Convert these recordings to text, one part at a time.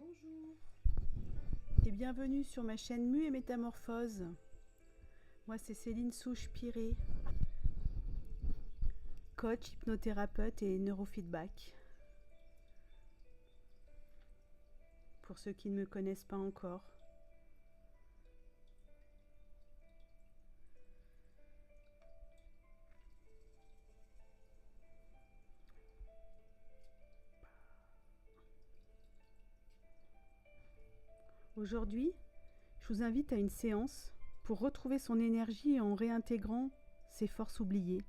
Bonjour et bienvenue sur ma chaîne Mu et Métamorphose. Moi c'est Céline Souche-Piré, coach, hypnothérapeute et neurofeedback. Pour ceux qui ne me connaissent pas encore. Aujourd'hui, je vous invite à une séance pour retrouver son énergie en réintégrant ses forces oubliées.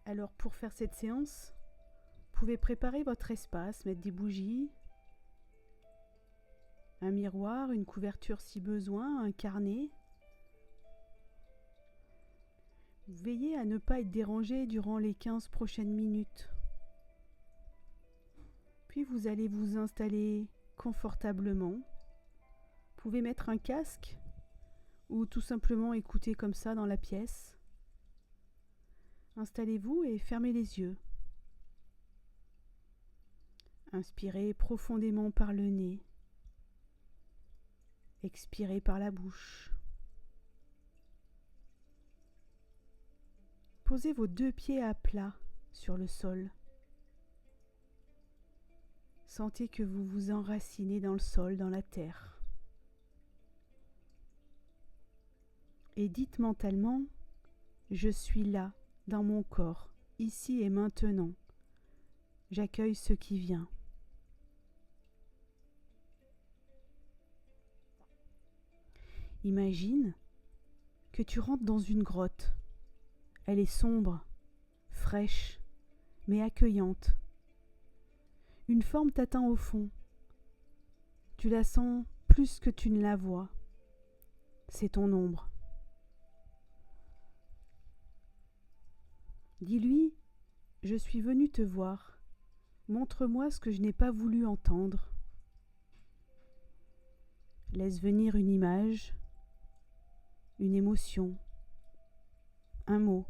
Alors pour faire cette séance, vous pouvez préparer votre espace, mettre des bougies, un miroir, une couverture si besoin, un carnet. Veillez à ne pas être dérangé durant les 15 prochaines minutes. Puis vous allez vous installer confortablement. Vous pouvez mettre un casque ou tout simplement écouter comme ça dans la pièce. Installez-vous et fermez les yeux. Inspirez profondément par le nez. Expirez par la bouche. Posez vos deux pieds à plat sur le sol. Sentez que vous vous enracinez dans le sol, dans la terre. Et dites mentalement, je suis là, dans mon corps, ici et maintenant. J'accueille ce qui vient. Imagine que tu rentres dans une grotte. Elle est sombre, fraîche, mais accueillante. Une forme t'attend au fond. Tu la sens plus que tu ne la vois. C'est ton ombre. Dis-lui, je suis venu te voir. Montre-moi ce que je n'ai pas voulu entendre. Laisse venir une image, une émotion, un mot.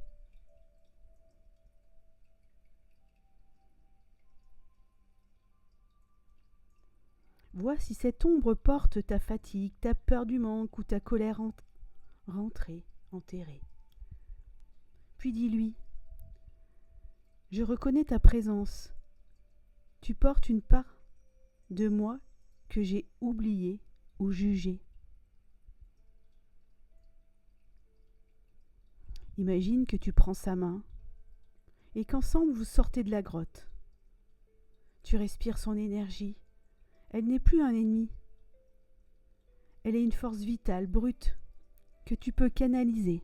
Vois si cette ombre porte ta fatigue, ta peur du manque ou ta colère rentrée, enterrée. Puis dis-lui, je reconnais ta présence. Tu portes une part de moi que j'ai oubliée ou jugée. Imagine que tu prends sa main et qu'ensemble vous sortez de la grotte. Tu respires son énergie. Elle n'est plus un ennemi. Elle est une force vitale, brute, que tu peux canaliser.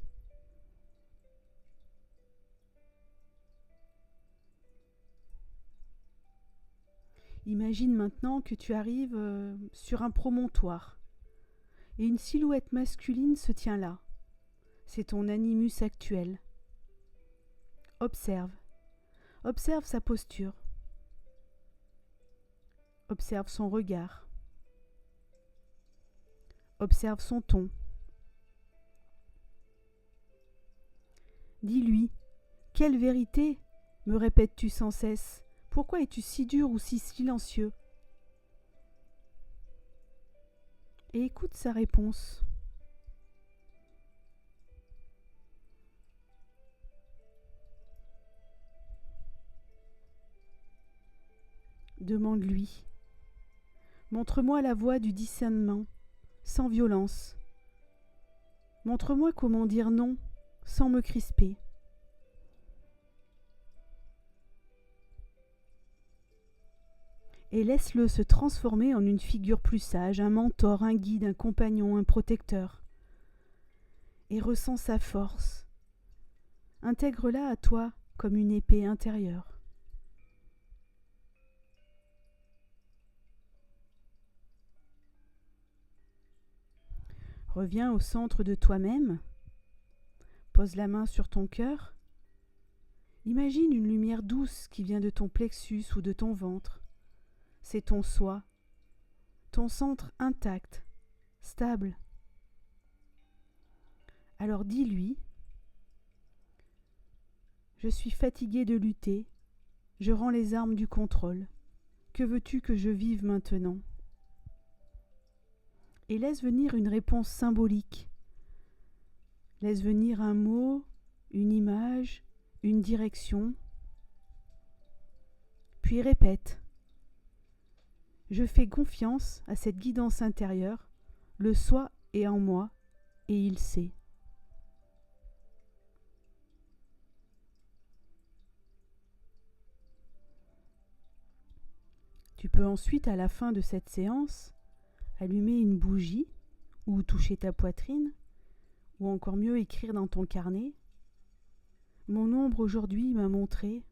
Imagine maintenant que tu arrives sur un promontoire et une silhouette masculine se tient là. C'est ton animus actuel. Observe. Observe sa posture. Observe son regard. Observe son ton. Dis-lui, quelle vérité me répètes-tu sans cesse? Pourquoi es-tu si dur ou si silencieux? Et écoute sa réponse. Demande-lui. Montre-moi la voie du discernement, sans violence. Montre-moi comment dire non, sans me crisper. Et laisse-le se transformer en une figure plus sage, un mentor, un guide, un compagnon, un protecteur. Et ressens sa force. Intègre-la à toi comme une épée intérieure. Reviens au centre de toi-même. Pose la main sur ton cœur. Imagine une lumière douce qui vient de ton plexus ou de ton ventre. C'est ton soi, ton centre intact, stable. Alors dis-lui, je suis fatigué de lutter, je rends les armes du contrôle. Que veux-tu que je vive maintenant ? Et laisse venir une réponse symbolique. Laisse venir un mot, une image, une direction. Puis répète. Je fais confiance à cette guidance intérieure. Le soi est en moi et il sait. Tu peux ensuite, à la fin de cette séance, allumer une bougie ou toucher ta poitrine, ou encore mieux écrire dans ton carnet « Mon ombre aujourd'hui m'a montré »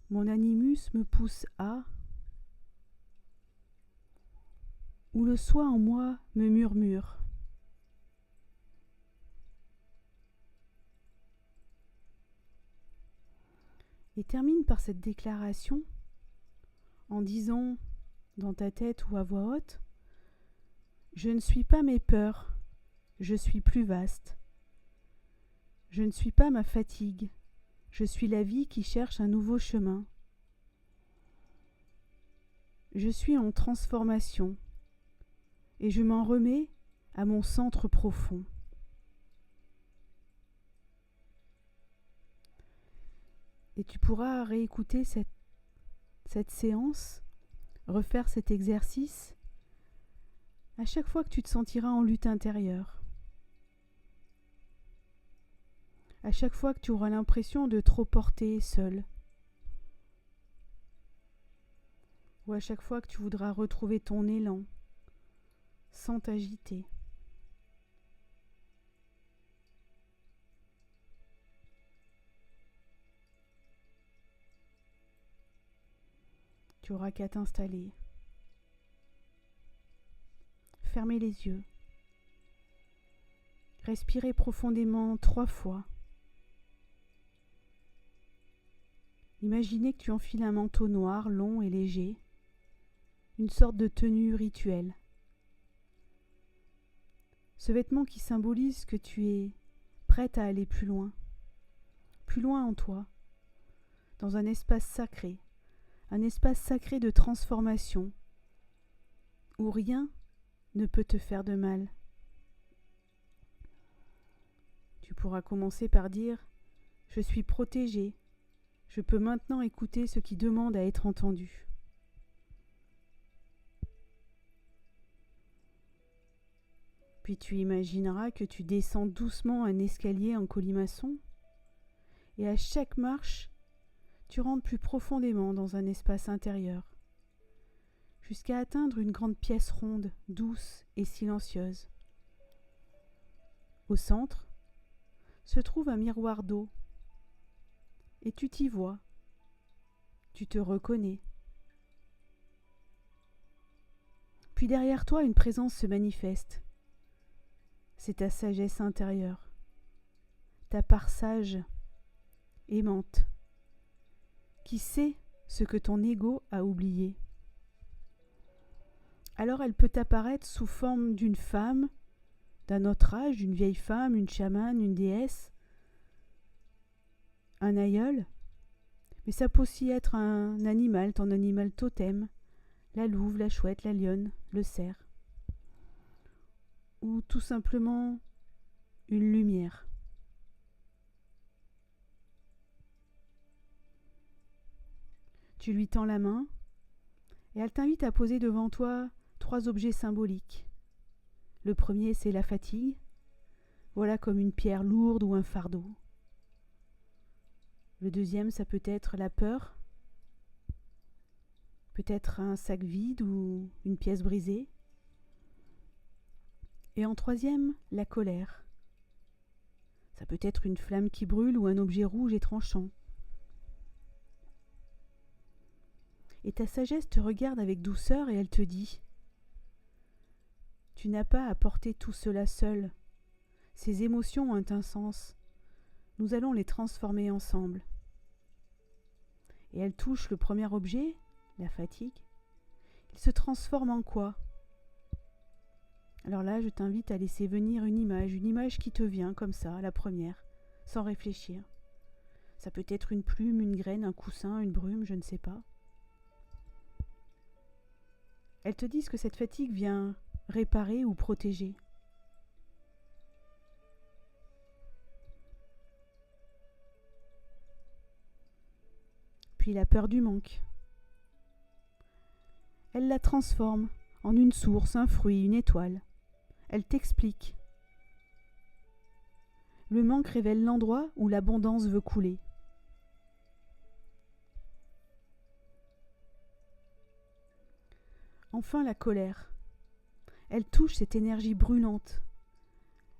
Mon animus me pousse à, ou le soi en moi me murmure. Et termine par cette déclaration en disant dans ta tête ou à voix haute, je ne suis pas mes peurs, je suis plus vaste. Je ne suis pas ma fatigue, je suis la vie qui cherche un nouveau chemin. Je suis en transformation et je m'en remets à mon centre profond. Et tu pourras réécouter cette séance, refaire cet exercice à chaque fois que tu te sentiras en lutte intérieure. À chaque fois que tu auras l'impression de trop porter seul. Ou à chaque fois que tu voudras retrouver ton élan, sans t'agiter. Tu auras qu'à t'installer. Fermer les yeux. Respirer profondément 3 fois. Imaginez que tu enfiles un manteau noir, long et léger, une sorte de tenue rituelle. Ce vêtement qui symbolise que tu es prête à aller plus loin en toi, dans un espace sacré de transformation, où rien ne peut te faire de mal. Tu pourras commencer par dire « Je suis protégée, je peux maintenant écouter ce qui demande à être entendu. » Puis tu imagineras que tu descends doucement un escalier en colimaçon, et à chaque marche, tu rentres plus profondément dans un espace intérieur, jusqu'à atteindre une grande pièce ronde, douce et silencieuse. Au centre se trouve un miroir d'eau, et tu t'y vois, tu te reconnais. Puis derrière toi, une présence se manifeste. C'est ta sagesse intérieure, ta part sage, aimante, qui sait ce que ton ego a oublié. Alors elle peut apparaître sous forme d'une femme, d'un autre âge, une vieille femme, une chamane, une déesse, un aïeul, mais ça peut aussi être un animal, ton animal totem, la louve, la chouette, la lionne, le cerf, ou tout simplement une lumière. Tu lui tends la main et elle t'invite à poser devant toi 3 objets symboliques. Le premier, c'est la fatigue. Voilà comme une pierre lourde ou un fardeau. Le deuxième, ça peut être la peur. Peut-être un sac vide ou une pièce brisée. Et en troisième, la colère. Ça peut être une flamme qui brûle ou un objet rouge et tranchant. Et ta sagesse te regarde avec douceur et elle te dit « Tu n'as pas à porter tout cela seul. Ces émotions ont un sens. Nous allons les transformer ensemble. » Et elle touche le premier objet, la fatigue. Il se transforme en quoi ? Alors là, je t'invite à laisser venir une image qui te vient comme ça, la première, sans réfléchir. Ça peut être une plume, une graine, un coussin, une brume, je ne sais pas. Elles te disent que cette fatigue vient réparer ou protéger. Puis la peur du manque. Elle la transforme en une source, un fruit, une étoile. Elle t'explique. Le manque révèle l'endroit où l'abondance veut couler. Enfin, la colère. Elle touche cette énergie brûlante.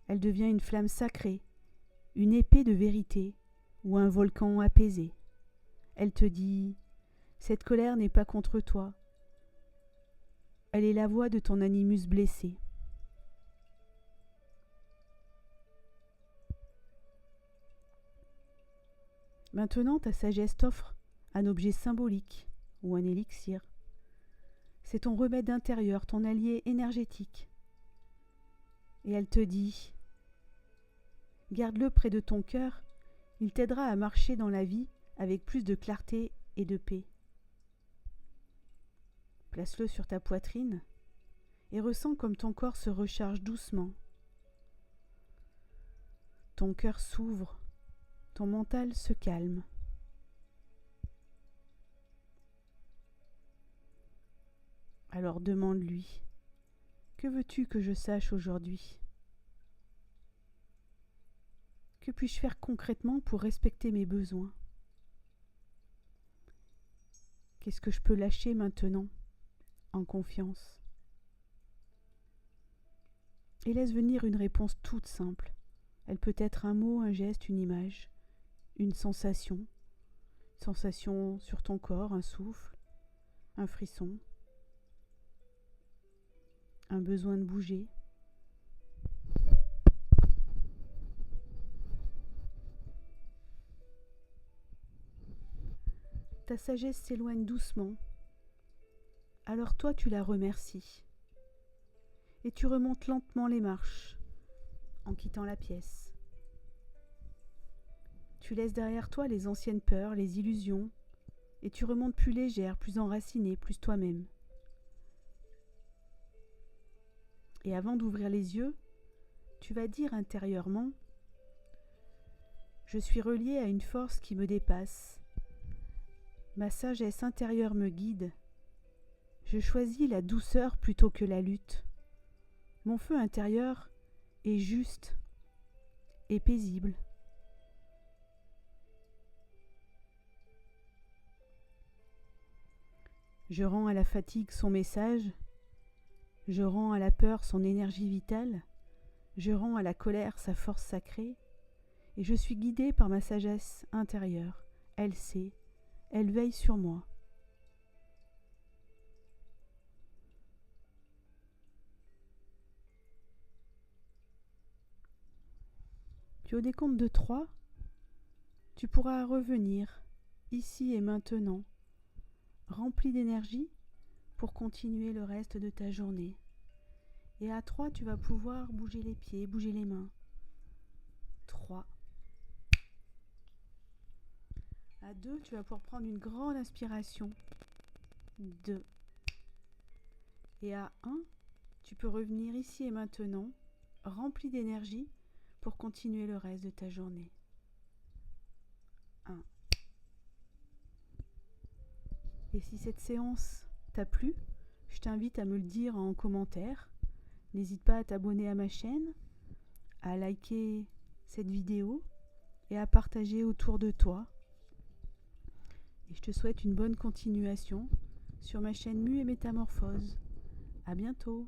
Elle devient une flamme sacrée, une épée de vérité ou un volcan apaisé. Elle te dit « Cette colère n'est pas contre toi. Elle est la voix de ton animus blessé. » Maintenant, ta sagesse t'offre un objet symbolique ou un élixir. C'est ton remède intérieur, ton allié énergétique. Et elle te dit « Garde-le près de ton cœur, il t'aidera à marcher dans la vie avec plus de clarté et de paix. » Place-le sur ta poitrine et ressens comme ton corps se recharge doucement. Ton cœur s'ouvre, ton mental se calme. Alors demande-lui, que veux-tu que je sache aujourd'hui ? Que puis-je faire concrètement pour respecter mes besoins ? Qu'est-ce que je peux lâcher maintenant, en confiance ? Et laisse venir une réponse toute simple. Elle peut être un mot, un geste, une image, une sensation sur ton corps, un souffle, un frisson, un besoin de bouger. Ta sagesse s'éloigne doucement. Alors toi, tu la remercies. Et tu remontes lentement les marches en quittant la pièce. Tu laisses derrière toi les anciennes peurs, les illusions, et tu remontes plus légère, plus enracinée, plus toi-même. Et avant d'ouvrir les yeux, tu vas dire intérieurement « Je suis reliée à une force qui me dépasse. Ma sagesse intérieure me guide. Je choisis la douceur plutôt que la lutte. Mon feu intérieur est juste et paisible. » Je rends à la fatigue son message, je rends à la peur son énergie vitale, je rends à la colère sa force sacrée, et je suis guidée par ma sagesse intérieure. Elle sait, elle veille sur moi. Puis au décompte de 3, tu pourras revenir, ici et maintenant, rempli d'énergie pour continuer le reste de ta journée. Et à 3, tu vas pouvoir bouger les pieds, bouger les mains. 3. À 2, tu vas pouvoir prendre une grande inspiration. 2. Et à 1, tu peux revenir ici et maintenant, rempli d'énergie pour continuer le reste de ta journée. 1. Et si cette séance t'a plu, je t'invite à me le dire en commentaire. N'hésite pas à t'abonner à ma chaîne, à liker cette vidéo et à partager autour de toi. Et je te souhaite une bonne continuation sur ma chaîne Mu et Métamorphose. À bientôt.